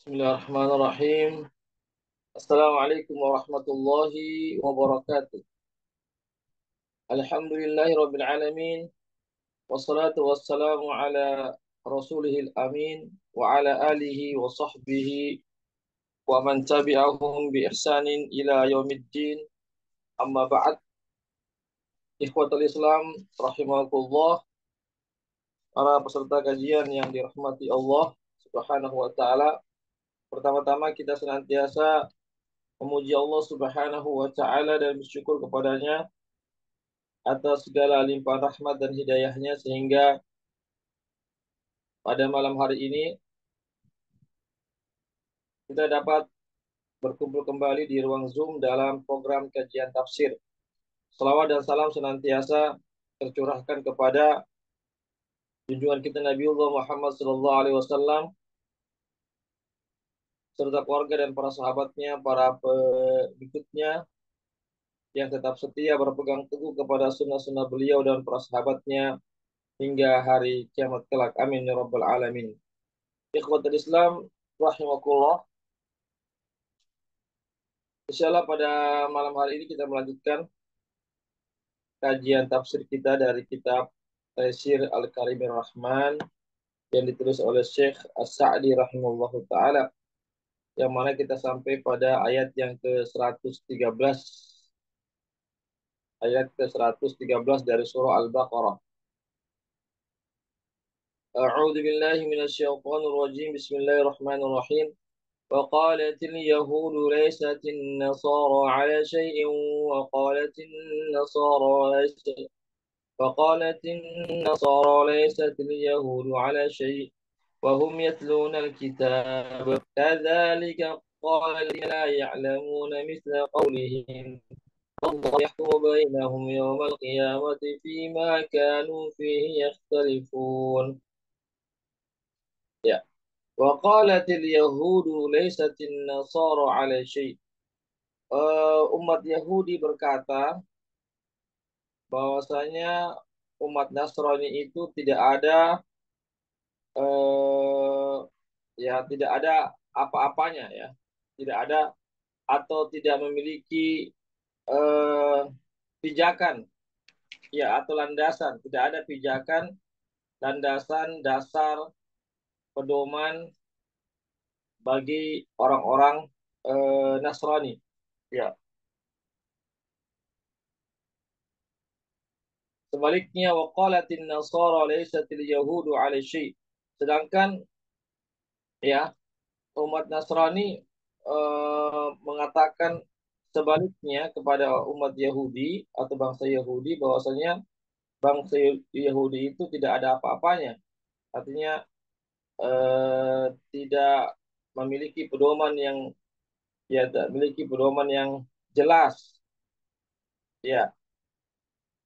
Bismillahirrahmanirrahim. Assalamualaikum warahmatullahi wabarakatuh. Alhamdulillahirabbil alamin. Wassalatu wassalamu ala rasulihil amin wa ala alihi wa sahbihi wa man tabi'ahum bi ihsanin ila yaumiddin. Amma ba'd. Ikhwatul Islam rahimakumullah, para peserta kajian yang dirahmati Allah Subhanahu wa taala. Pertama-tama kita senantiasa memuji Allah Subhanahu wa taala dan bersyukur kepadanya atas segala limpahan rahmat dan hidayahnya sehingga pada malam hari ini kita dapat berkumpul kembali di ruang Zoom dalam program kajian tafsir. Selawat dan salam senantiasa tercurahkan kepada junjungan kita Nabiullah Muhammad SAW serta keluarga dan para sahabatnya, para pengikutnya yang tetap setia berpegang teguh kepada sunnah-sunnah beliau dan para sahabatnya hingga hari kiamat kelak. Amin ya rabbal alamin. Ikhwatul Islam rahimakumullah. Insyaallah pada malam hari ini kita melanjutkan kajian tafsir kita dari kitab Taisir Al-Karimir Rahman yang ditulis oleh Syekh As-Sa'di rahimahullahu taala, yang mana kita sampai pada ayat yang ke-113, ayat ke-113 dari surah Al-Baqarah. A'udzu billahi minasyaitonir rajim. Bismillahirrahmanirrahim. وقالت اليهود ليست النصارى على شيء وقالت النصارى ليست وقالت النصارى ليست اليهود على شيء وهم يتلون الكتاب كذلك قال الذين لا يعلمون مثل قولهم الله يحكم بينهم يوم القيامة فيما كانوا فيه يختلفون. Ya. Waqalatil yahudu laysatin nasara ala syai'. Umat Yahudi berkata bahwasanya umat Nasrani itu tidak ada eh, ya tidak ada apa-apanya, ya. Tidak ada atau tidak memiliki eh, pijakan, ya, atau landasan. Tidak ada pijakan, landasan, dasar, pedoman bagi orang-orang Nasrani. Ya. Sebaliknya, waqalatin nasara laysatil yahudu ala syai'. Sedangkan, ya, umat Nasrani mengatakan sebaliknya kepada umat Yahudi atau bangsa Yahudi, bahwasanya bangsa Yahudi itu tidak ada apa-apanya. Artinya tidak memiliki pedoman yang, ya, tidak memiliki pedoman yang jelas. Ya,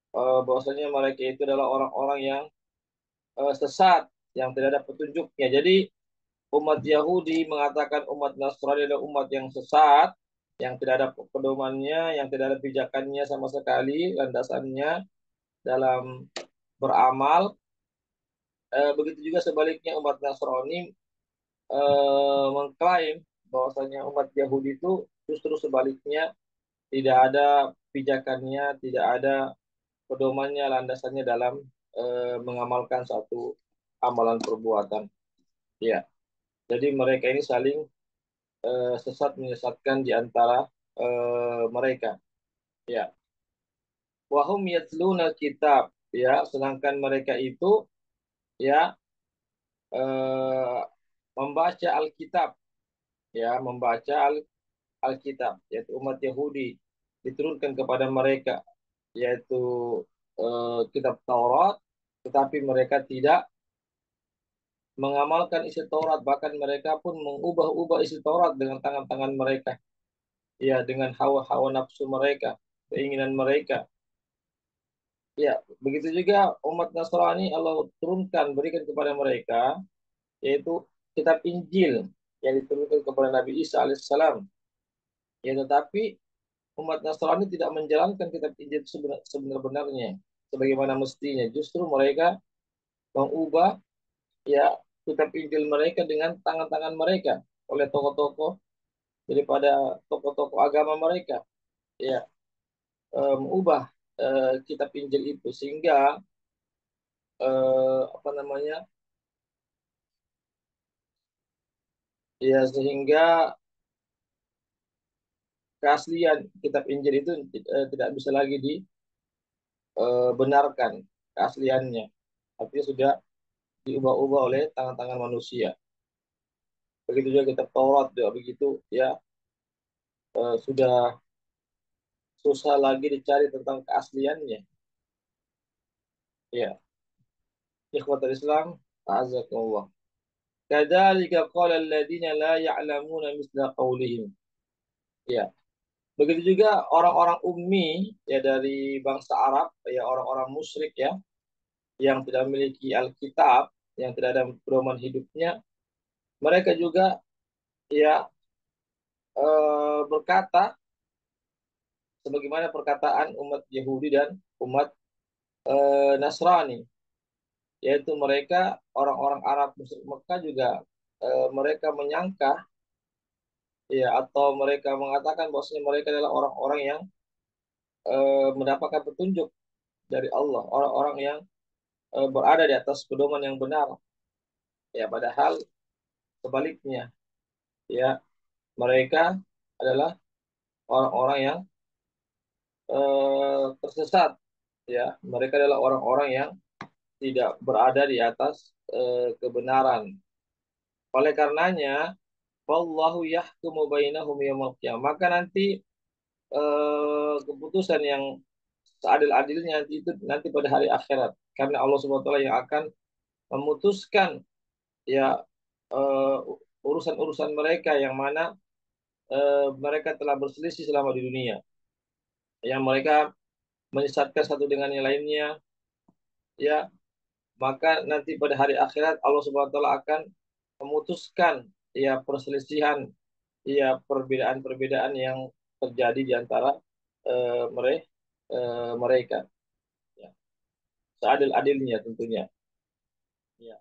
bahwasanya mereka itu adalah orang-orang yang sesat, yang tidak ada petunjuknya. Jadi umat Yahudi mengatakan umat Nasrani adalah umat yang sesat, yang tidak ada pedomannya, yang tidak ada pijakannya sama sekali, landasannya dalam beramal. Begitu juga sebaliknya umat Nasrani mengklaim bahwasanya umat Yahudi itu justru sebaliknya, tidak ada pijakannya, tidak ada pedomannya, landasannya dalam mengamalkan satu amalan perbuatan. Ya, jadi mereka ini saling sesat menyesatkan di antara mereka. Ya, wahum yatluna kitab. Ya, sedangkan mereka itu, ya, eh, membaca Alkitab. Ya, membaca Alkitab, yaitu umat Yahudi diturunkan kepada mereka, yaitu kitab Taurat, tetapi mereka tidak mengamalkan isi Taurat, bahkan mereka pun mengubah-ubah isi Taurat dengan tangan-tangan mereka, ya, dengan hawa-hawa nafsu mereka, keinginan mereka. Ya, begitu juga umat Nasrani Allah turunkan, berikan kepada mereka, yaitu kitab Injil yang diturunkan kepada Nabi Isa alaihissalam. Ya, tetapi umat Nasrani tidak menjalankan kitab Injil sebenar-benarnya sebagaimana mestinya. Justru mereka mengubah, ya, kitab Injil mereka dengan tangan-tangan mereka. oleh tokoh-tokoh daripada tokoh-tokoh agama mereka, ya, mengubah kitab Injil itu sehingga apa namanya, ya, sehingga keaslian kitab Injil itu tidak bisa lagi dibenarkan keasliannya, artinya sudah diubah-ubah oleh tangan-tangan manusia. Begitu juga kitab Taurat juga begitu, ya, sudah susah lagi dicari tentang keasliannya. Ya, ikhwatul Islam, azakumullah. Kadzalika qala alladziina la ya'lamuuna misla qaulihim. Ya, begitu juga orang-orang ummi, ya, dari bangsa Arab, ya, orang-orang musyrik, ya, yang tidak memiliki Alkitab, yang tidak ada pedoman hidupnya, mereka juga, ya, berkata sebagaimana perkataan umat Yahudi dan umat Nasrani, yaitu mereka orang-orang Arab musyrik Mekah juga, mereka menyangka, ya, atau mereka mengatakan bahwasanya mereka adalah orang-orang yang mendapatkan petunjuk dari Allah, orang-orang yang berada di atas pedoman yang benar, ya, padahal sebaliknya, ya, mereka adalah orang-orang yang tersesat, ya, mereka adalah orang-orang yang tidak berada di atas kebenaran. Oleh karenanya, wallahu yahkumu bainahum yaumil qiyamah. Maka nanti keputusan yang seadil-adilnya nanti itu nanti pada hari akhirat. Karena Allah Subhanahu wa taala yang akan memutuskan, ya, eh, urusan-urusan mereka yang mana mereka telah berselisih selama di dunia. Yang mereka menyesatkan satu dengan yang lainnya, ya, maka nanti pada hari akhirat Allah Subhanahu wa taala akan memutuskan, ya, perselisihan, ya, perbedaan-perbedaan yang terjadi di antara mereka, ya, seadil-adilnya tentunya, ya.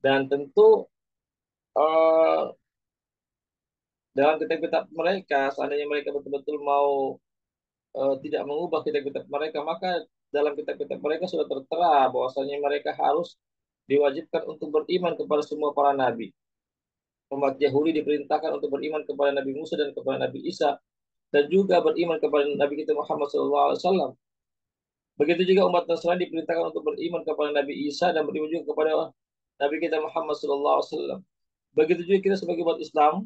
Dan tentu eh, dalam kitab-kitab mereka, seandainya mereka betul-betul mau tidak mengubah kitab-kitab mereka, maka dalam kitab-kitab mereka sudah tertera bahwasanya mereka harus diwajibkan untuk beriman kepada semua para nabi. Umat Yahudi diperintahkan untuk beriman kepada Nabi Musa dan kepada Nabi Isa, dan juga beriman kepada Nabi kita Muhammad SAW. Begitu juga umat Nasrani diperintahkan untuk beriman kepada Nabi Isa dan beriman juga kepada Nabi kita Muhammad SAW. Begitu juga kita sebagai umat Islam,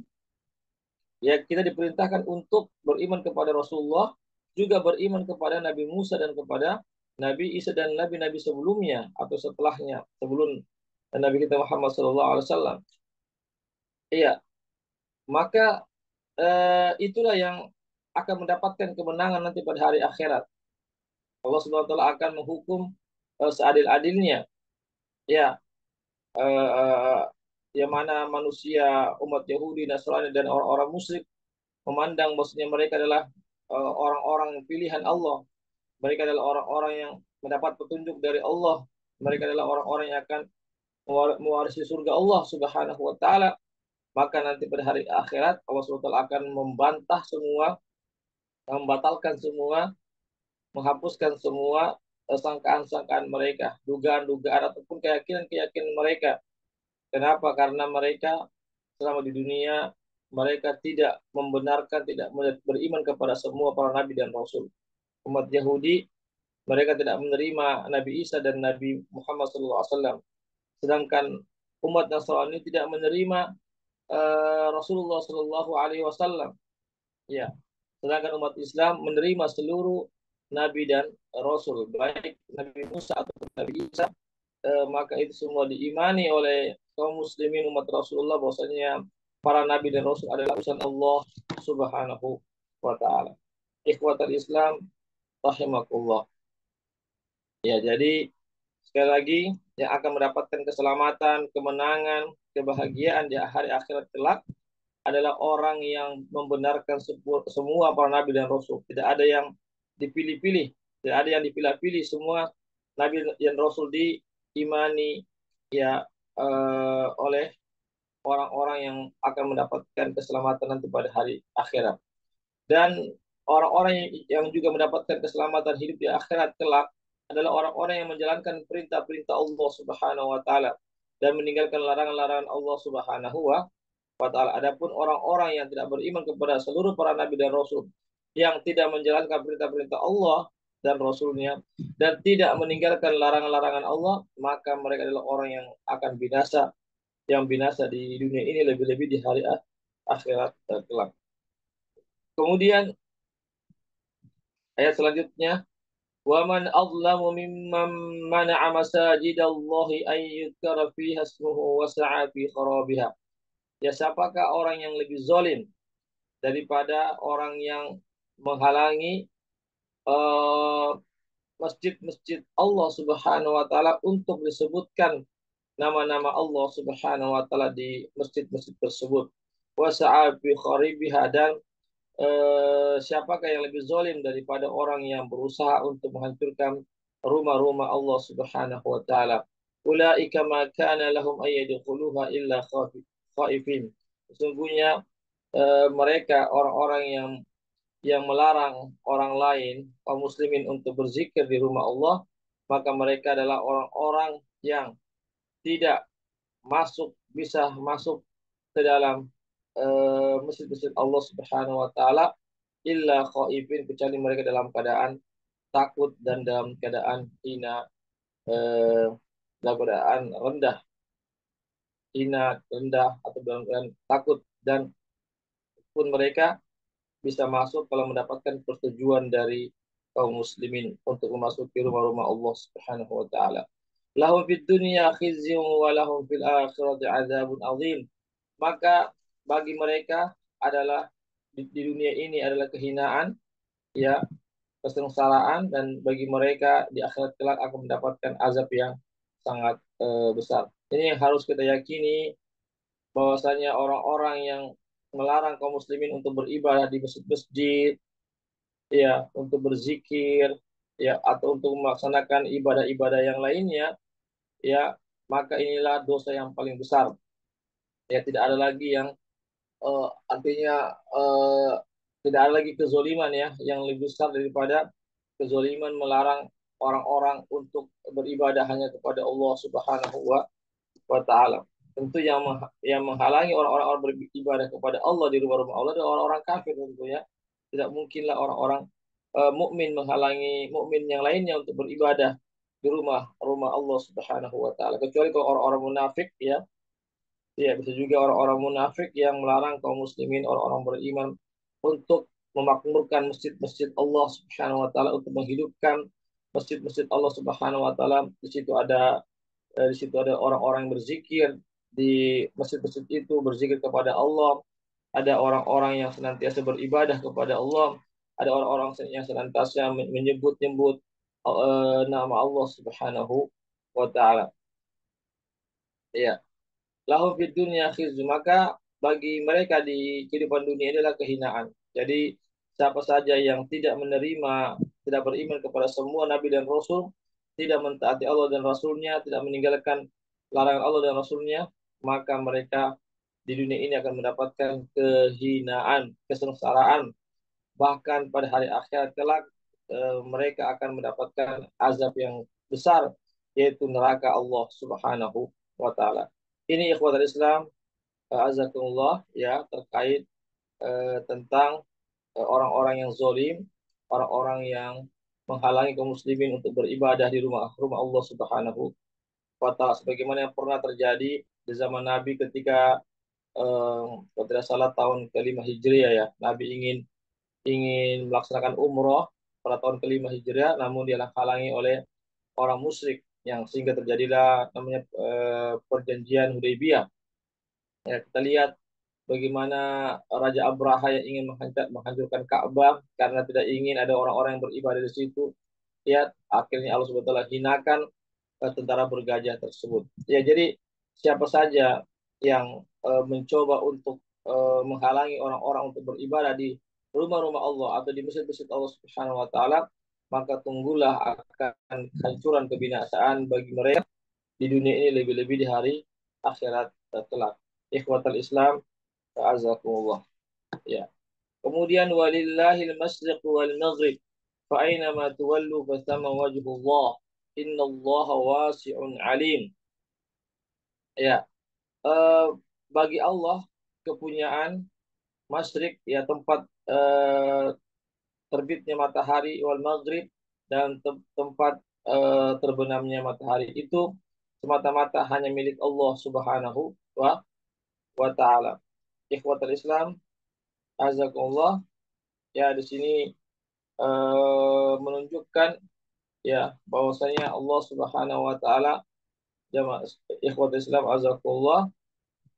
ya, kita diperintahkan untuk beriman kepada Rasulullah, juga beriman kepada Nabi Musa dan kepada Nabi Isa dan nabi-nabi sebelumnya atau setelahnya, sebelum Nabi kita Muhammad SAW. Iya, maka itulah yang akan mendapatkan kemenangan nanti pada hari akhirat. Allah Subhanahu wa taala akan menghukum seadil-adilnya. Ya, eh, eh, yang mana manusia, umat Yahudi, Nasrani dan orang-orang musyrik memandang bahwasanya mereka adalah orang-orang pilihan Allah. Mereka adalah orang-orang yang mendapat petunjuk dari Allah. Mereka adalah orang-orang yang akan mewarisi surga Allah Subhanahu wa taala. Maka nanti pada hari akhirat Allah Subhanahu wa taala akan membantah semua, membatalkan semua, menghapuskan semua sangkaan-sangkaan mereka, dugaan-dugaan ataupun keyakinan-keyakinan mereka. Kenapa? Karena mereka selama di dunia mereka tidak membenarkan, tidak beriman kepada semua para nabi dan rasul. Umat Yahudi mereka tidak menerima Nabi Isa dan Nabi Muhammad SAW. Sedangkan umat Nasrani tidak menerima Rasulullah SAW. Ya, sedangkan umat Islam menerima seluruh nabi dan rasul, baik Nabi Musa atau Nabi Isa, maka itu semua diimani oleh kaum muslimin umat Rasulullah bahwasanya para nabi dan rasul adalah utusan Allah Subhanahu wa taala. Ikhwatul Islam rahimakumullah. Ya, jadi sekali lagi yang akan mendapatkan keselamatan, kemenangan, kebahagiaan di hari akhirat kelak adalah orang yang membenarkan semua para nabi dan rasul. Tidak ada yang dipilih-pilih, tidak ada yang dipilih-pilih. Semua nabi dan rasul diimani, ya, oleh orang-orang yang akan mendapatkan keselamatan nanti pada hari akhirat. Dan orang-orang yang juga mendapatkan keselamatan hidup di akhirat kelak adalah orang-orang yang menjalankan perintah-perintah Allah Subhanahu wa taala dan meninggalkan larangan-larangan Allah Subhanahu wa taala. Adapun orang-orang yang tidak beriman kepada seluruh para nabi dan rasul, yang tidak menjalankan perintah-perintah Allah dan rasulnya dan tidak meninggalkan larangan-larangan Allah, maka mereka adalah orang yang akan binasa, yang binasa di dunia ini, lebih-lebih di hari akhirat kelak. Kemudian ayat selanjutnya, wa man adlamu mimman mana'a masajidallahi ay yuzkara fiha ismuhu wa sa'a fi kharabiha. Ya, siapakah orang yang lebih zalim daripada orang yang menghalangi eh, masjid-masjid Allah Subhanahu wa taala untuk disebutkan nama-nama Allah Subhanahu wa taala di masjid-masjid tersebut. Wa sa'a fi kharibiha, dan siapakah yang lebih zalim daripada orang yang berusaha untuk menghancurkan rumah-rumah Allah Subhanahu wa taala. Ulaika ma kana lahum ay yadkhuluha illa khaifin. Sesungguhnya mereka orang-orang yang melarang orang lain, kaum muslimin, untuk berzikir di rumah Allah, maka mereka adalah orang-orang yang tidak bisa masuk ke dalam masjid-masjid Allah Subhanahu wa taala illa khaifin, kecuali mereka dalam keadaan takut dan dalam keadaan hina, eh, dalam keadaan rendah atau dalam keadaan takut, dan pun mereka bisa masuk kalau mendapatkan persetujuan dari kaum muslimin untuk memasuki rumah-rumah Allah Subhanahu wa taala. Lahum fid dunya khizyun wa lahum fil akhirati adzabun azim. Maka bagi mereka adalah di dunia ini adalah kehinaan, ya, kesengsaraan, dan bagi mereka di akhirat kelak akan mendapatkan azab yang sangat besar. Ini yang harus kita yakini, bahwasanya orang-orang yang melarang kaum muslimin untuk beribadah di masjid-masjid, ya, untuk berzikir, ya, atau untuk melaksanakan ibadah-ibadah yang lainnya, ya, maka inilah dosa yang paling besar. Ya, tidak ada lagi yang artinya tidak ada lagi kezoliman, ya, yang lebih besar daripada kezoliman melarang orang-orang untuk beribadah hanya kepada Allah Subhanahu wa taala. Tentu yang menghalangi orang-orang beribadah kepada Allah di rumah-rumah Allah adalah orang-orang kafir tentunya. Tidak mungkinlah orang-orang mukmin menghalangi mukmin yang lainnya untuk beribadah di rumah Allah Subhanahu wa taala, kecuali kalau orang-orang munafik, ya. Ya, bisa juga orang-orang munafik yang melarang kaum muslimin, orang-orang beriman, untuk memakmurkan masjid-masjid Allah Subhanahu wa taala, untuk menghidupkan masjid-masjid Allah Subhanahu wa taala. Di situ ada orang-orang yang berzikir di masjid-masjid itu, berzikir kepada Allah. Ada orang-orang yang senantiasa beribadah kepada Allah. Ada orang-orang yang senantiasa menyebut-nyebut nama Allah Subhanahu wa taala. Ya. Lahum fid dunya khizy, maka bagi mereka di kehidupan dunia adalah kehinaan. Jadi siapa saja yang tidak menerima, tidak beriman kepada semua nabi dan rasul, tidak mentaati Allah dan rasulnya, tidak meninggalkan larangan Allah dan rasulnya, maka mereka di dunia ini akan mendapatkan kehinaan, kesengsaraan. Bahkan pada hari akhirat kelak mereka akan mendapatkan azab yang besar, yaitu neraka Allah Subhanahu wa taala. Ini ikhwatul Islam, azakumullah, ya, terkait tentang orang-orang yang zalim, orang-orang yang menghalangi kaum muslimin untuk beribadah di rumah Allah Subhanahu wa taala, sebagaimana yang pernah terjadi di zaman Nabi ketika kalau tidak salah tahun kelima Hijriah, ya, Nabi ingin ingin melaksanakan umroh pada tahun kelima Hijriah, namun dia halangi oleh orang musyrik, yang sehingga terjadilah namanya perjanjian Hudaybiyah. Ya, kita lihat bagaimana Raja Abraha yang ingin menghancurkan Ka'bah karena tidak ingin ada orang-orang yang beribadah di situ. Ya, akhirnya Allah Subhanahu wa taala hinakan tentara bergajah tersebut. Ya, jadi siapa saja yang mencoba untuk menghalangi orang-orang untuk beribadah di rumah-rumah Allah atau di masjid-masjid Allah Subhanahu wa taala, maka tunggulah akan kehancuran, kebinasaan bagi mereka di dunia ini, lebih-lebih di hari akhirat kelak. Ikhwatal Islam, a'azakumullah. Ya. Kemudian walillahil masyriq wal maghrib. Fa aina ma tuwallu fa thamma wajhullah. Innallaha wasi'un alim. Ya. Eh, bagi Allah kepunyaan masyriq ya tempat terbitnya matahari wal maghrib dan tempat terbenamnya matahari itu semata-mata hanya milik Allah Subhanahu wa taala. Ikhwatul Islam, azakumullah. Ya di sini menunjukkan ya bahwasanya Allah Subhanahu wa taala, jamaah ikhwatul Islam azakumullah,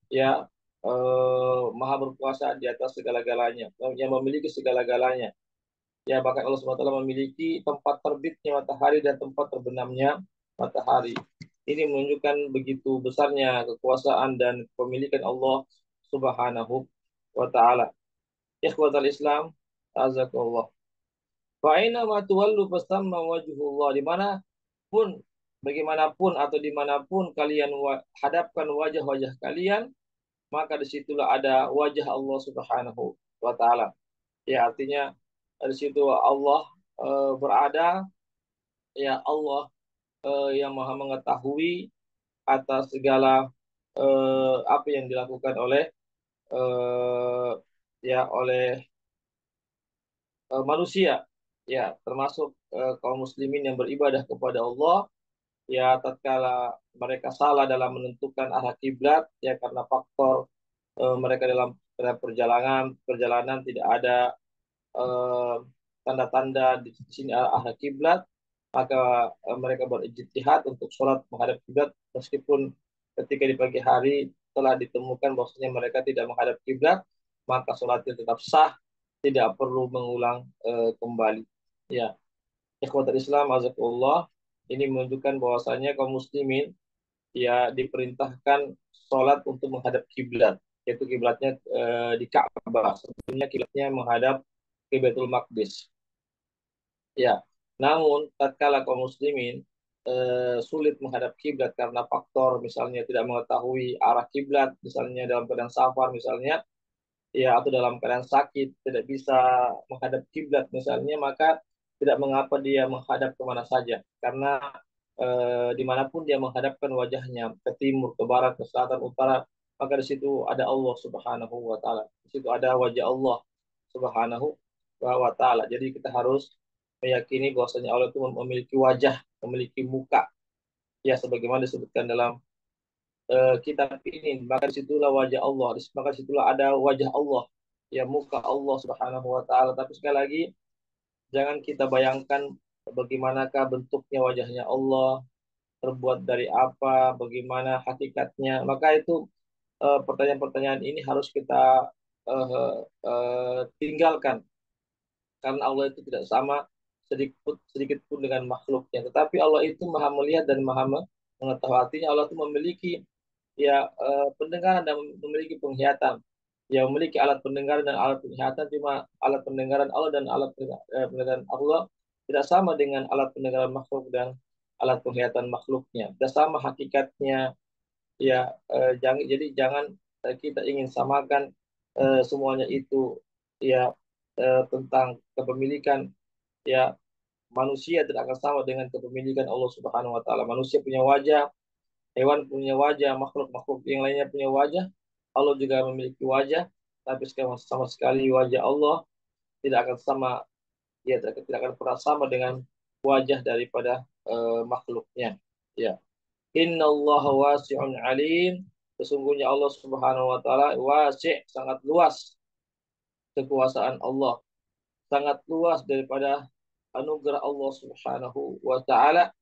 ya maha berkuasa di atas segala-galanya, yang memiliki segala-galanya. Ya, bahkan Allah SWT memiliki tempat terbitnya matahari dan tempat terbenamnya matahari. Ini menunjukkan begitu besarnya kekuasaan dan kepemilikan Allah Subhanahu wa taala. Ikhwatal Islam, azakallah. Fa aina ma tuwallu fasamma wajhullah. Dimanapun, bagaimanapun atau dimanapun kalian hadapkan wajah-wajah kalian, maka disitulah ada wajah Allah Subhanahu wa taala. Ya, artinya di situ Allah berada, ya Allah yang maha mengetahui atas segala apa yang dilakukan oleh eh, ya oleh manusia, ya termasuk kaum muslimin yang beribadah kepada Allah, ya tatkala mereka salah dalam menentukan arah kiblat, ya karena faktor mereka dalam perjalanan perjalanan tidak ada eh, tanda-tanda di sini arah kiblat, maka mereka berijtihad untuk sholat menghadap kiblat meskipun ketika di pagi hari telah ditemukan bahwasanya mereka tidak menghadap kiblat, maka sholatnya tetap sah, tidak perlu mengulang kembali. Ya, ikhwatul Islam azakullah, ini menunjukkan bahwasanya kaum muslimin ya diperintahkan sholat untuk menghadap kiblat, yaitu kiblatnya di Ka'bah. Sebelumnya kiblatnya menghadap ke Baitul Maqdis. Ya, namun tatkala kaum muslimin sulit menghadap kiblat karena faktor misalnya tidak mengetahui arah kiblat, misalnya dalam keadaan safar misalnya, ya atau dalam keadaan sakit tidak bisa menghadap kiblat misalnya, maka tidak mengapa dia menghadap kemana saja, karena dimanapun dia menghadapkan wajahnya ke timur, ke barat, ke selatan, utara, maka di situ ada Allah Subhanahu wa taala. Di situ ada wajah Allah Subhanahu wa taala. Jadi kita harus meyakini bahwasanya Allah itu memiliki wajah, memiliki muka. Ya sebagaimana disebutkan dalam kitab ini, maka disitulah wajah Allah, maka disitulah ada wajah Allah, ya muka Allah Subhanahu wa taala. Tapi sekali lagi jangan kita bayangkan bagaimanakah bentuknya wajahnya Allah, terbuat dari apa, bagaimana hakikatnya. Maka itu pertanyaan-pertanyaan ini harus kita tinggalkan, karena Allah itu tidak sama sedikit sedikit pun dengan makhluknya. Tetapi Allah itu maha melihat dan maha mengetahui. Artinya Allah itu memiliki ya pendengaran dan memiliki penglihatan. Ya memiliki alat pendengaran dan alat penglihatan, cuma alat pendengaran Allah dan alat pendengaran Allah tidak sama dengan alat pendengaran makhluk dan alat penglihatan makhluknya. Tidak sama hakikatnya. Ya jangan kita ingin samakan semuanya itu, ya tentang kepemilikan, ya manusia tidak akan sama dengan kepemilikan Allah Subhanahu wa taala. Manusia punya wajah, hewan punya wajah, makhluk-makhluk yang lainnya punya wajah. Allah juga memiliki wajah, tapi sama sekali wajah Allah tidak akan sama, ya tidak akan pernah sama dengan wajah daripada makhluknya. Ya. Inna Allah wasi'un alim. Sesungguhnya Allah Subhanahu wa taala wasi', sangat luas kekuasaan Allah, sangat luas daripada anugerah Allah Subhanahu wa taala,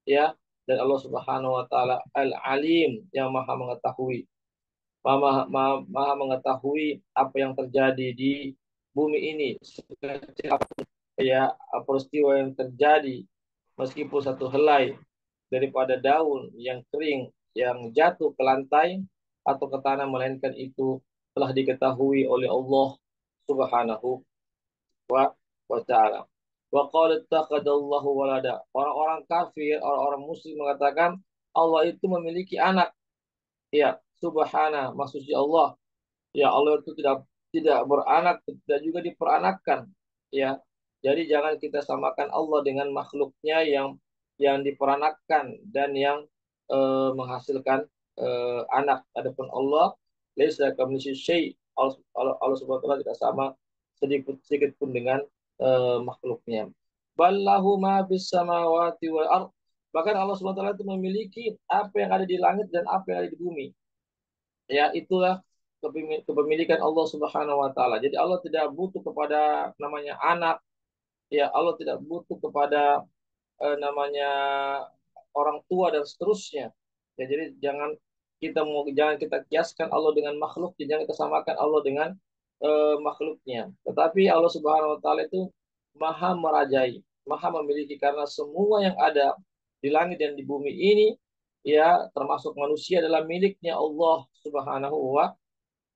ya. Dan Allah Subhanahu wa taala Al-Alim, yang Maha mengetahui. Maha mengetahui apa yang terjadi di bumi ini, sekecil apapun ya peristiwa yang terjadi, meskipun satu helai daripada daun yang kering yang jatuh ke lantai atau ke tanah, melainkan itu telah diketahui oleh Allah Subhanahu wa taala. Wa qala ittakhadallahu walada. Orang-orang kafir, orang-orang muslim mengatakan Allah itu memiliki anak. Ya, subhana, maksudnya Allah. Ya Allah itu tidak beranak dan juga diperanakkan. Ya, jadi jangan kita samakan Allah dengan makhluknya yang diperanakkan dan yang menghasilkan anak. Adapun Allah, laisa kamitslihi syai'. Allah Subhanahu wa taala tidak sama sedikit sedikit pun dengan makhluknya. Ballahu ma bis samawati wal ard. Bahkan Allah Subhanahu wa taala itu memiliki apa yang ada di langit dan apa yang ada di bumi. Ya, itulah kepemilikan Allah Subhanahu wa taala. Jadi Allah tidak butuh kepada namanya anak, ya Allah tidak butuh kepada namanya orang tua dan seterusnya. Ya, jadi jangan kita kiaskan Allah dengan makhluk, jangan kita samakan Allah dengan makhluknya. Tetapi Allah Subhanahu wa taala itu maha merajai, maha memiliki karena semua yang ada di langit dan di bumi ini ya termasuk manusia adalah miliknya Allah Subhanahu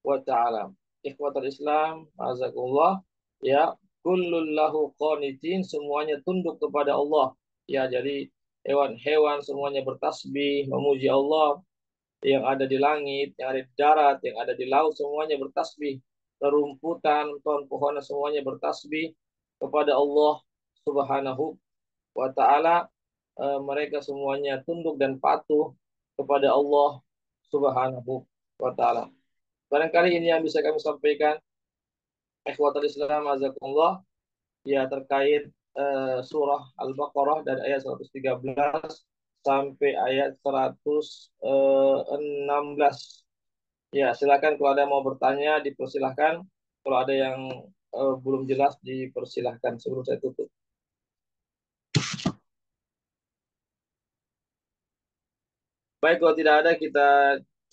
wa ta'ala. Ikhwatul Islam, azakullah, ya, kullun lahu qanitin, semuanya tunduk kepada Allah. Ya, jadi hewan-hewan semuanya bertasbih, memuji Allah, yang ada di langit, yang ada di darat, yang ada di laut, semuanya bertasbih. Rerumputan, pohon-pohonan semuanya bertasbih kepada Allah Subhanahu wa ta'ala. Mereka semuanya tunduk dan patuh kepada Allah Subhanahu wa ta'ala. Barangkali ini yang bisa kami sampaikan, ikhwatul Islam azakumullah, ya terkait surah Al-Baqarah dari ayat 113 sampai ayat 116. Ya, silakan kalau ada yang mau bertanya dipersilahkan. Kalau ada yang belum jelas dipersilahkan sebelum saya tutup. Baik, kalau tidak ada kita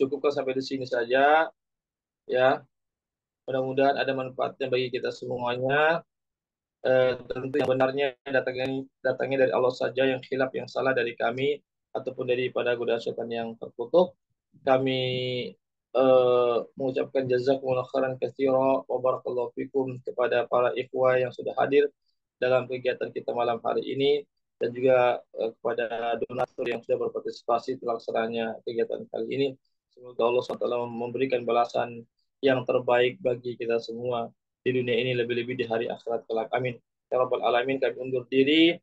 cukupkan sampai di sini saja. Ya, mudah-mudahan ada manfaatnya bagi kita semuanya. Tentu yang benarnya datangnya dari Allah saja, yang khilaf yang salah dari kami ataupun daripada godaan setan yang terkutuk. Kami mengucapkan jazakumullah khairan katsira wa barakallahu fikum kepada para ikhwah yang sudah hadir dalam kegiatan kita malam hari ini dan juga kepada donatur yang sudah berpartisipasi terlaksananya kegiatan kali ini. Semoga Allah SWT memberikan balasan yang terbaik bagi kita semua di dunia ini, lebih-lebih di hari akhirat kelak. Amin. Ya Rabbal Alamin, kami undur diri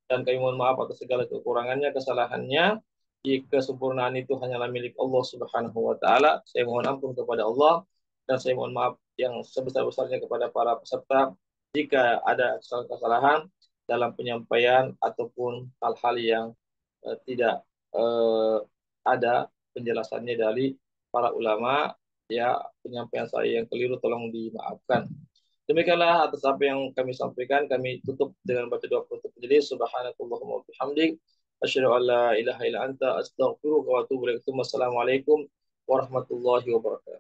dan kami mohon maaf atas segala kekurangannya, kesalahannya. Kesempurnaan itu hanyalah milik Allah Subhanahu wa taala. Saya mohon ampun kepada Allah dan saya mohon maaf yang sebesar-besarnya kepada para peserta jika ada kesalahan dalam penyampaian ataupun hal-hal yang tidak ada penjelasannya dari para ulama. Ya, penyampaian saya yang keliru tolong dimaafkan. Demikianlah atas apa yang kami sampaikan, kami tutup dengan baca doa penutup majelis. Subhanakallahumma wa bihamdik, asyhadu an la ilaha illa anta, astaghfiruka wa atubu ilaik. Wassalamualaikum warahmatullahi wabarakatuh.